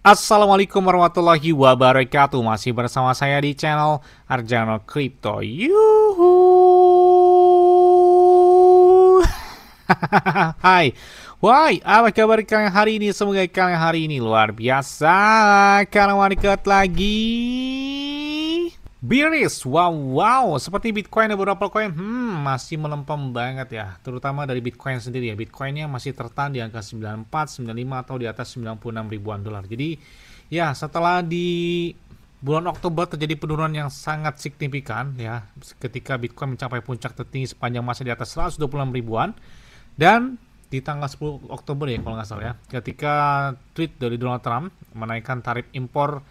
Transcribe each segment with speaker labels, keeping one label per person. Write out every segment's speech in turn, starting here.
Speaker 1: Assalamualaikum warahmatullahi wabarakatuh. Masih bersama saya di channel Arjano Crypto. Yuhu. Hai. Why, apa kabar kalian hari ini? Semoga kalian hari ini luar biasa. Kalian mau dekat lagi. Bearish, wow, seperti Bitcoin dan beberapa koin, masih melempem banget ya, terutama dari Bitcoin sendiri ya. Bitcoinnya masih tertahan di angka 94, 95 atau di atas 96 ribuan dolar. Jadi ya setelah di bulan Oktober terjadi penurunan yang sangat signifikan ya, ketika Bitcoin mencapai puncak tertinggi sepanjang masa di atas 126 ribuan, dan di tanggal 10 Oktober ya kalau nggak salah ya, ketika tweet dari Donald Trump menaikkan tarif impor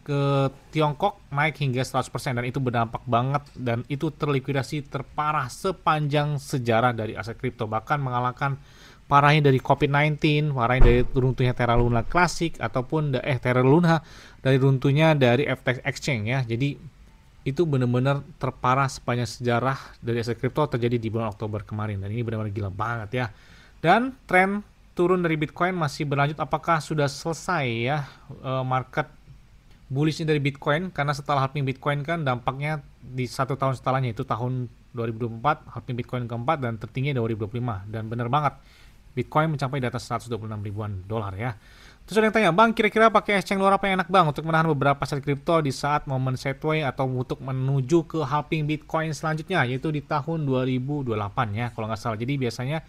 Speaker 1: ke Tiongkok naik hingga 100% dan itu berdampak banget dan itu terlikuidasi terparah sepanjang sejarah dari aset kripto, bahkan mengalahkan parahnya dari COVID-19, parahnya dari runtuhnya Terra Luna Classic ataupun Terra Luna dari runtuhnya dari FTX Exchange ya. Jadi itu benar-benar terparah sepanjang sejarah dari aset kripto terjadi di bulan Oktober kemarin dan ini benar-benar gila banget ya. Dan tren turun dari Bitcoin masih berlanjut. Apakah sudah selesai ya market bullishnya dari Bitcoin? Karena setelah halving Bitcoin kan dampaknya di satu tahun setelahnya, itu tahun 2024 halving Bitcoin keempat dan tertinggi 2025, dan bener banget Bitcoin mencapai di atas 126 ribuan dolar ya. Terus ada yang tanya, bang, kira-kira pakai exchange luar apa yang enak bang untuk menahan beberapa aset kripto di saat momen sideways atau untuk menuju ke halving Bitcoin selanjutnya, yaitu di tahun 2028 ya kalau nggak salah. Jadi biasanya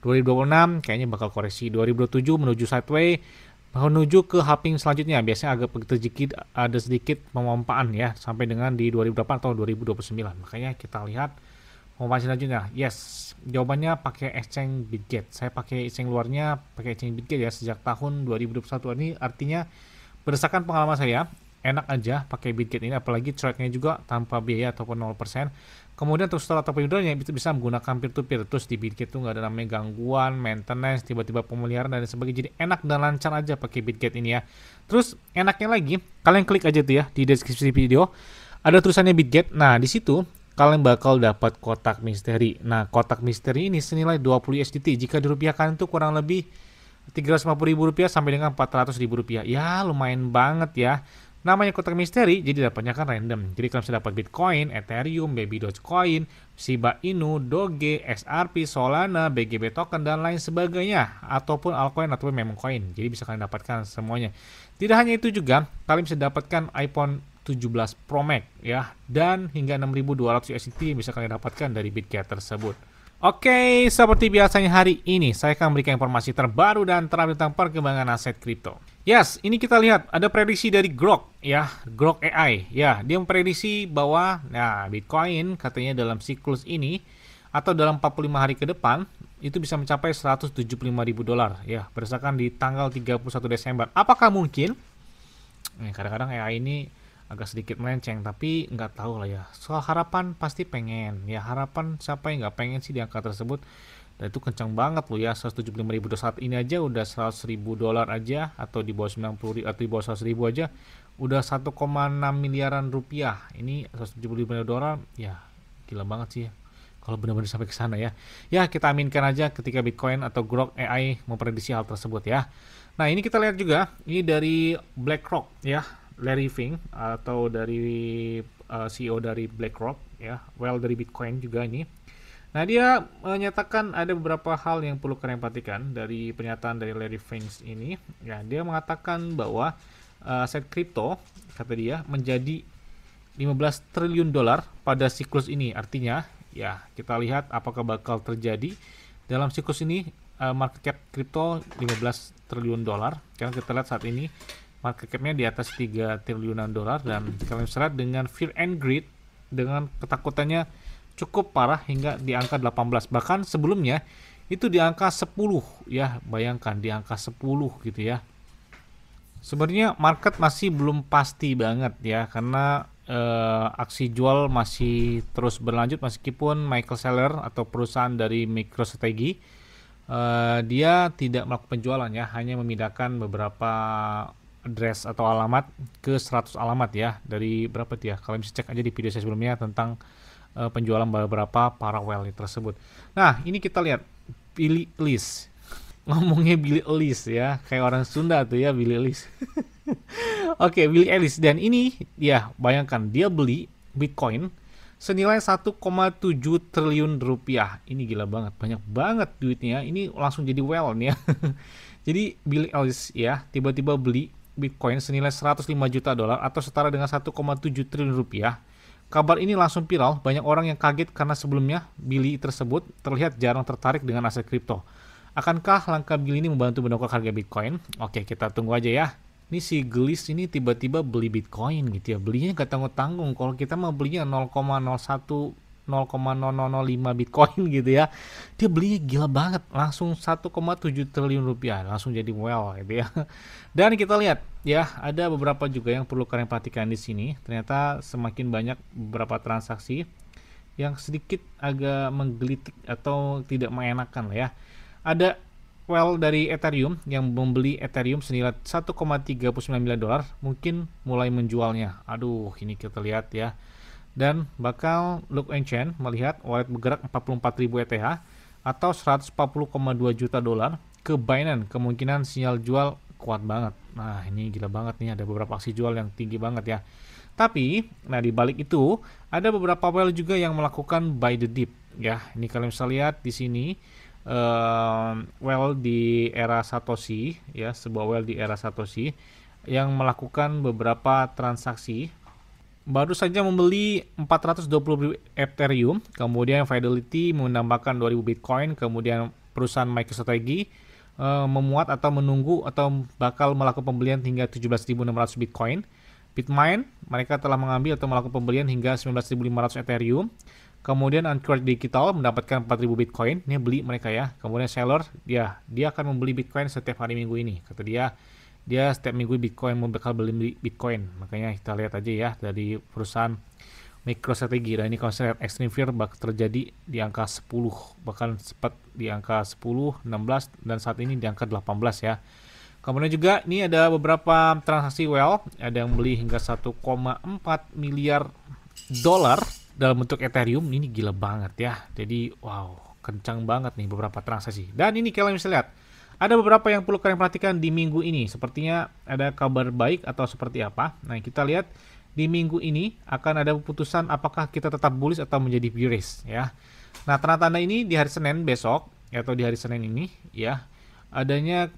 Speaker 1: 2026 kayaknya bakal koreksi, 2027 menuju sideways, menuju ke halving selanjutnya biasanya agak ada sedikit pemompaan ya sampai dengan di 2008 atau 2029. Makanya kita lihat pemompaan selanjutnya. Yes, jawabannya pakai exchange Bitget. Saya pakai exchange luarnya, pakai exchange Bitget ya sejak tahun 2021. Ini artinya berdasarkan pengalaman saya enak aja pakai Bitget ini, apalagi trade-nya juga tanpa biaya ataupun 0%. Kemudian untuk store atau payudalnya itu bisa menggunakan peer-to-peer. Terus di Bitget tuh nggak ada namanya gangguan, maintenance, tiba-tiba pemeliharaan dan sebagainya. Jadi enak dan lancar aja pakai Bitget ini ya. Terus enaknya lagi, kalian klik aja tuh ya di deskripsi video. Ada tulisannya Bitget. Nah di situ kalian bakal dapat kotak misteri. Nah kotak misteri ini senilai 20 USDT. Jika dirupiahkan itu kurang lebih Rp350.000 sampai dengan Rp400.000. Ya lumayan banget ya. Namanya kotak misteri, jadi dapatnya kan random. Jadi kalian bisa dapat Bitcoin, Ethereum, Baby Dogecoin, Shiba Inu, Doge, XRP, Solana, BGB token dan lain sebagainya, ataupun altcoin ataupun meme coin. Jadi bisa kalian dapatkan semuanya. Tidak hanya itu juga, kalian bisa dapatkan iPhone 17 Pro Max ya, dan hingga 6.200 USDT bisa kalian dapatkan dari Bitget tersebut. Oke, seperti biasanya hari ini saya akan memberikan informasi terbaru dan terupdate tentang perkembangan aset kripto. Yes, ini kita lihat ada prediksi dari Grok ya, Grok AI ya. Dia memprediksi bahwa Bitcoin katanya dalam siklus ini atau dalam 45 hari ke depan itu bisa mencapai 175.000 dolar ya, berdasarkan di tanggal 31 Desember. Apakah mungkin? Kadang-kadang AI ini agak sedikit melenceng, tapi nggak tahu lah ya. Soal harapan pasti pengen ya, harapan siapa yang nggak pengen sih di angka tersebut. Dan itu kencang banget loh ya, 175.000 saat ini aja udah 100.000 dolar aja, atau di bawah 90 atau di bawah 100.000 aja udah 1,6 miliaran rupiah. Ini 175 dolar ya, gila banget sih ya kalau benar-benar sampai ke sana ya. Ya kita aminkan aja ketika Bitcoin atau Grok AI memprediksi hal tersebut ya. Nah ini kita lihat juga, ini dari BlackRock ya, Larry Fink atau dari CEO dari BlackRock ya, dari Bitcoin juga ini. Nah dia menyatakan ada beberapa hal yang perlu kalian perhatikan dari pernyataan dari Larry Fink ini. Ya dia mengatakan bahwa aset kripto kata dia menjadi 15 triliun dolar pada siklus ini. Artinya ya kita lihat apakah bakal terjadi dalam siklus ini market cap kripto 15 triliun dolar. Karena kita lihat saat ini market cap-nya di atas 3 triliunan dolar, dan kalian bisa lihat dengan fear and greed, dengan ketakutannya cukup parah hingga di angka 18. Bahkan sebelumnya itu di angka 10 ya, bayangkan di angka 10 gitu ya. Sebenarnya market masih belum pasti banget ya, karena aksi jual masih terus berlanjut meskipun Michael Saylor atau perusahaan dari MicroStrategy dia tidak melakukan penjualan ya, hanya memindahkan beberapa address atau alamat ke 100 alamat ya, dari berapa tuh ya, kalian bisa cek aja di video saya sebelumnya tentang penjualan beberapa para whale tersebut. Nah ini kita lihat Billy Ellis ngomongnya Billy Ellis ya, kayak orang Sunda tuh ya, Billy Ellis. Oke, Billie Eilish, dan ini ya bayangkan dia beli Bitcoin senilai 1,7 triliun rupiah. Ini gila banget, banyak banget duitnya. Ini langsung jadi well nih ya. Jadi Billie Eilish ya tiba-tiba beli Bitcoin senilai 105 juta dolar atau setara dengan 1,7 triliun rupiah. Kabar ini langsung viral, banyak orang yang kaget karena sebelumnya Billy tersebut terlihat jarang tertarik dengan aset kripto. Akankah langkah Billy ini membantu mendongkrak harga Bitcoin? Oke, kita tunggu aja ya. Ini si Gelis ini tiba-tiba beli Bitcoin gitu ya. Belinya nggak tanggung-tanggung. Kalau kita mau belinya 0,01 0,0005 Bitcoin gitu ya. Dia belinya gila banget, langsung 1,7 triliun rupiah, langsung jadi well gitu ya. Dan kita lihat ya, ada beberapa juga yang perlu kalian perhatikan di sini. Ternyata semakin banyak beberapa transaksi yang sedikit agak menggelitik atau tidak mengenakan lah ya. Ada well dari Ethereum yang membeli Ethereum senilai 1,39 miliar dolar, mungkin mulai menjualnya. Aduh, ini kita lihat ya. Dan bakal Look Chain melihat wallet bergerak 44.000 ETH atau 140,2 juta dolar ke Binance. Kemungkinan sinyal jual kuat banget. Nah, ini gila banget nih, ada beberapa aksi jual yang tinggi banget ya. Tapi, nah di balik itu ada beberapa whale juga yang melakukan buy the dip ya. Ini kalian bisa lihat di sini whale di era Satoshi ya, sebuah whale di era Satoshi yang melakukan beberapa transaksi. Baru saja membeli 420.000 Ethereum, kemudian Fidelity menambahkan 2.000 Bitcoin, kemudian perusahaan MicroStrategy memuat atau menunggu atau bakal melakukan pembelian hingga 17.600 Bitcoin. Bitmain, mereka telah mengambil atau melakukan pembelian hingga 19.500 Ethereum. Kemudian Anchorage Digital mendapatkan 4.000 Bitcoin, ini beli mereka ya. Kemudian Seller, dia akan membeli Bitcoin setiap hari Minggu ini, kata dia setiap minggu Bitcoin bakal beli Bitcoin. Makanya kita lihat aja ya dari perusahaan MicroStrategy. Dan ini kalau saya lihat Extreme Fear bakal terjadi di angka 10, bahkan sempat di angka 10, 16, dan saat ini di angka 18 ya. Kemudian juga ini ada beberapa transaksi well, ada yang beli hingga 1,4 miliar dolar dalam bentuk Ethereum. Ini gila banget ya. Jadi wow, kencang banget nih beberapa transaksi. Dan ini kalian bisa lihat ada beberapa yang perlu kalian perhatikan di minggu ini. Sepertinya ada kabar baik atau seperti apa. Nah, kita lihat di minggu ini akan ada keputusan apakah kita tetap bullish atau menjadi bearish ya. Nah, tanda-tanda ini di hari Senin besok atau di hari Senin ini ya, adanya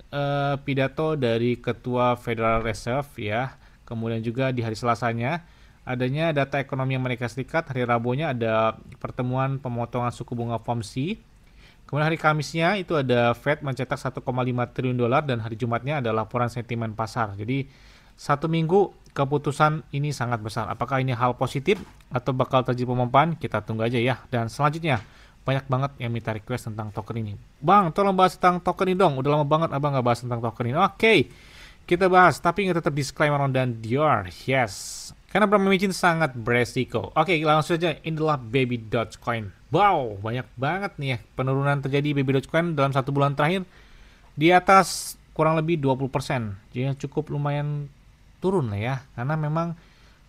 Speaker 1: pidato dari Ketua Federal Reserve ya. Kemudian juga di hari Selasanya adanya data ekonomi Amerika Serikat. Hari Rabunya ada pertemuan pemotongan suku bunga FOMC. Kemudian hari Kamisnya itu ada Fed mencetak 1,5 triliun dolar dan hari Jumatnya ada laporan sentimen pasar. Jadi satu minggu keputusan ini sangat besar. Apakah ini hal positif atau bakal terjadi pemompaan? Kita tunggu aja ya. Dan selanjutnya banyak banget yang minta request tentang token ini. Bang, tolong bahas tentang token ini dong. Udah lama banget abang nggak bahas tentang token ini. Oke, kita bahas. Tapi ingat tetap disclaimer on dan Dior. Yes. Karena Abramovich sangat beresiko. Oke, langsung saja. Inilah Baby Dogecoin. Wow, banyak banget nih ya penurunan terjadi Baby Dogecoin dalam 1 bulan terakhir di atas kurang lebih 20%. Jadi cukup lumayan turun lah ya. Karena memang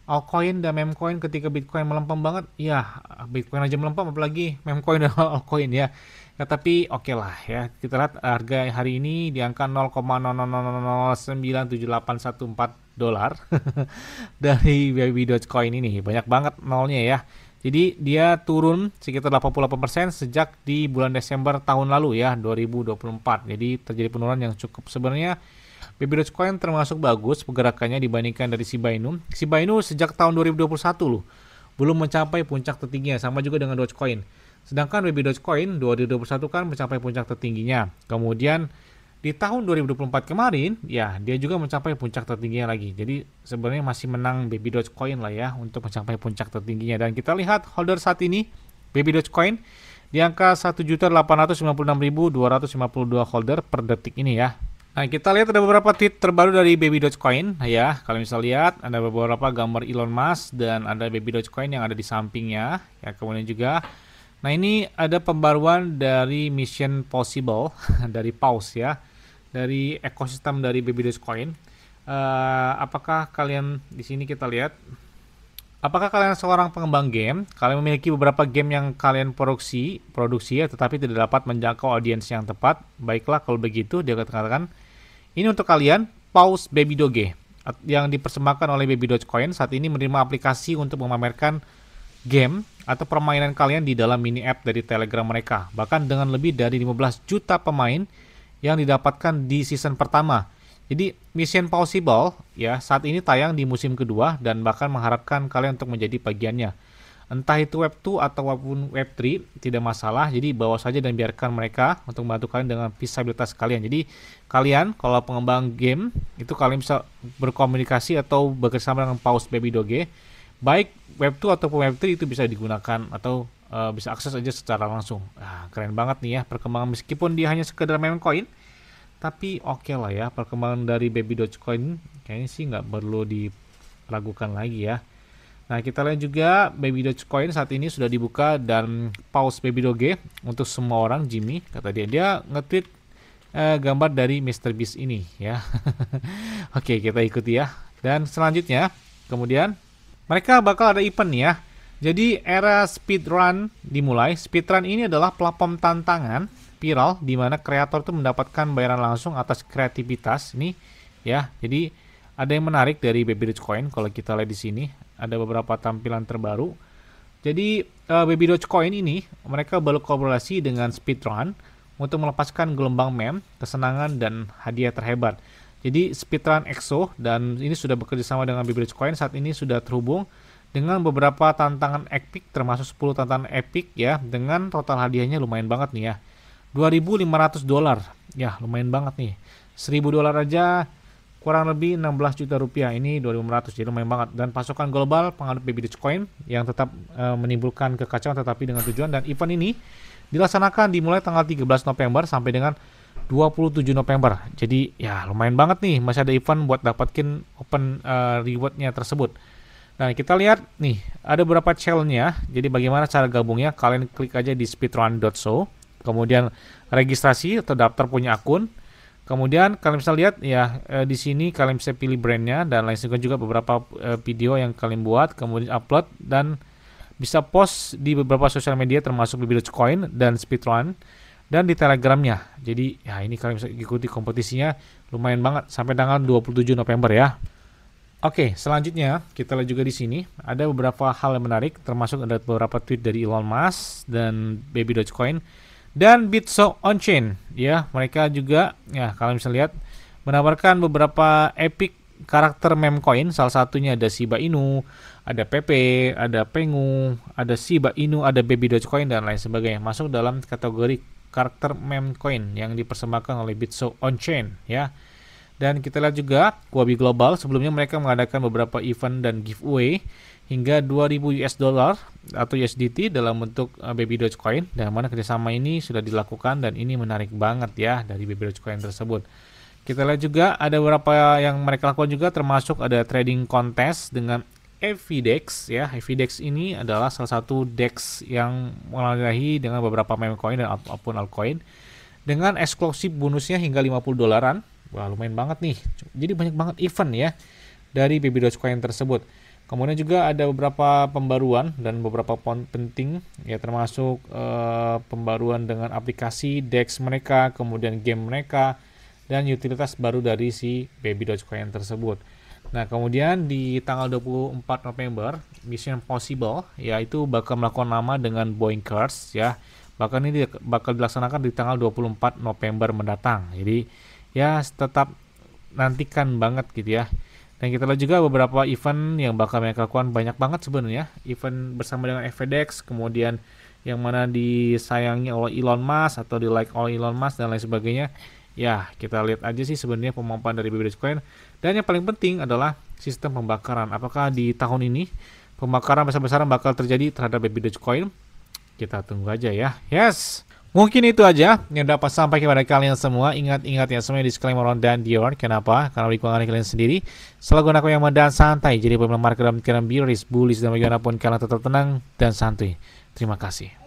Speaker 1: altcoin dan memecoin ketika Bitcoin melempem banget, ya Bitcoin aja melempem apalagi memecoin dan altcoin ya. Ya tapi oke lah ya. Kita lihat harga hari ini di angka 0,000097814 dolar dari Baby Dogecoin ini. Banyak banget nolnya ya. Jadi dia turun sekitar 88% sejak di bulan Desember tahun lalu ya, 2024. Jadi terjadi penurunan yang cukup. Sebenarnya Baby Dogecoin termasuk bagus pergerakannya dibandingkan dari Shiba Inu. Shiba Inu sejak tahun 2021 loh, belum mencapai puncak tertingginya, sama juga dengan Dogecoin. Sedangkan Baby Dogecoin 2021 kan mencapai puncak tertingginya. Kemudian di tahun 2024 kemarin, ya dia juga mencapai puncak tertingginya lagi. Jadi sebenarnya masih menang Baby Dogecoin lah ya untuk mencapai puncak tertingginya. Dan kita lihat holder saat ini Baby Dogecoin di angka 1.896.252 holder per detik ini ya. Nah, kita lihat ada beberapa tweet terbaru dari Baby Dogecoin ya. Kalian bisa lihat ada beberapa gambar Elon Musk dan ada Baby Dogecoin yang ada di sampingnya ya. Kemudian juga, nah ini ada pembaruan dari Mission Possible dari Pause ya, dari ekosistem dari Baby Dogecoin. Apakah kalian di sini kita lihat? Apakah kalian seorang pengembang game? Kalian memiliki beberapa game yang kalian produksi ya, tetapi tidak dapat menjangkau audiens yang tepat. Baiklah kalau begitu, dia katakan ini untuk kalian, Pause Baby Doge. yang dipersembahkan oleh Baby Dogecoin saat ini menerima aplikasi untuk memamerkan game atau permainan kalian di dalam mini app dari Telegram mereka. Bahkan dengan lebih dari 15 juta pemain yang didapatkan di season pertama. Jadi Mission Possible ya saat ini tayang di musim kedua dan bahkan mengharapkan kalian untuk menjadi bagiannya. Entah itu Web 2 ataupun Web 3 tidak masalah. Jadi bawa saja dan biarkan mereka untuk membantu kalian dengan visabilitas kalian. Jadi kalian kalau pengembang game itu kalian bisa berkomunikasi atau bekerjasama dengan Paus Baby Doge. Baik Web 2 ataupun Web 3 itu bisa digunakan atau bisa akses aja secara langsung. Keren banget nih ya perkembangan meskipun dia hanya sekedar meme coin. Tapi oke lah ya perkembangan dari Baby Dogecoin kayaknya sih nggak perlu diragukan lagi ya. Nah kita lihat juga Baby Dogecoin saat ini sudah dibuka dan pause Baby Doge untuk semua orang. Jimmy kata dia nge-tweet gambar dari MrBeast ini ya. Oke kita ikuti ya. Dan selanjutnya kemudian mereka bakal ada event ya. Jadi era speedrun dimulai. Speedrun ini adalah platform tantangan viral di mana kreator itu mendapatkan bayaran langsung atas kreativitas nih ya. Jadi ada yang menarik dari Baby Dogecoin kalau kita lihat di sini. Ada beberapa tampilan terbaru. Jadi Baby Dogecoin ini mereka berkolaborasi dengan Speedrun untuk melepaskan gelombang meme, kesenangan dan hadiah terhebat. Jadi Speedrun EXO dan ini sudah bekerja sama dengan Baby Dogecoin saat ini sudah terhubung dengan beberapa tantangan epic termasuk 10 tantangan epic ya dengan total hadiahnya lumayan banget nih ya. $2.500 ya lumayan banget nih. $1.000 aja kurang lebih 16 juta rupiah, ini 2.500 jadi lumayan banget. Dan pasukan global pengadut Baby Dogecoin yang tetap menimbulkan kekacauan tetapi dengan tujuan. Dan event ini dilaksanakan dimulai tanggal 13 November sampai dengan 27 November. Jadi ya lumayan banget nih masih ada event buat dapetin open rewardnya tersebut. Nah kita lihat nih ada beberapa challenge-nya. Jadi bagaimana cara gabungnya, kalian klik aja di speedrun.show, kemudian registrasi atau daftar punya akun. Kemudian kalian bisa lihat ya di sini kalian bisa pilih brandnya dan lain sebagainya, juga beberapa video yang kalian buat kemudian upload dan bisa post di beberapa sosial media termasuk Baby Dogecoin dan Speedrun dan di Telegramnya. Jadi ya ini kalian bisa ikuti kompetisinya lumayan banget sampai tanggal 27 November ya. Oke, selanjutnya kita lihat juga di sini ada beberapa hal yang menarik termasuk ada beberapa tweet dari Elon Musk dan Baby Dogecoin dan Bitso On-Chain ya, mereka juga ya kalian bisa lihat menawarkan beberapa epic karakter meme coin. Salah satunya ada Shiba Inu, ada Pepe, ada Pengu, ada Shiba Inu, ada Baby Dogecoin dan lain sebagainya, masuk dalam kategori karakter meme coin yang dipersembahkan oleh Bitso On-Chain ya. Dan kita lihat juga Huobi Global sebelumnya mereka mengadakan beberapa event dan giveaway hingga $2.000 atau USDT dalam bentuk Baby Dogecoin, dan mana kerjasama ini sudah dilakukan dan ini menarik banget ya dari Baby Dogecoin tersebut. Kita lihat juga ada beberapa yang mereka lakukan juga termasuk ada trading contest dengan FVDEX ya. FVDEX ini adalah salah satu DEX yang menanggahi dengan beberapa meme coin dan apapun altcoin dengan eksklusif bonusnya hingga $50. Wah lumayan banget nih. Jadi banyak banget event ya dari Baby Dogecoin tersebut. Kemudian juga ada beberapa pembaruan dan beberapa poin penting ya termasuk pembaruan dengan aplikasi DEX mereka, kemudian game mereka dan utilitas baru dari si Baby Dogecoin tersebut. Nah, kemudian di tanggal 24 November Mission Possible yaitu bakal melakukan nama dengan Boinkers ya. Bahkan ini bakal dilaksanakan di tanggal 24 November mendatang. Jadi ya tetap nantikan banget gitu ya. Dan kita lihat juga beberapa event yang bakal mereka lakukan banyak banget sebenarnya. Event bersama dengan FVDEX, kemudian yang mana disayangi oleh Elon Musk atau di like oleh Elon Musk dan lain sebagainya. Ya, kita lihat aja sih sebenarnya pemaparan dari Baby Dogecoin. Dan yang paling penting adalah sistem pembakaran. Apakah di tahun ini pembakaran besar-besaran bakal terjadi terhadap Baby Dogecoin? Kita tunggu aja ya. Yes! Mungkin itu aja yang dapat sampai kepada kalian semua. Ingat-ingat ya semuanya disclaimer on dan Dior. Kenapa? Karena lingkungan kalian sendiri selalu gunakan yang dan santai. Jadi pemain market dalam pikiran bearish, bullish dan bagaimanapun kalian tetap tenang dan santuy. Terima kasih.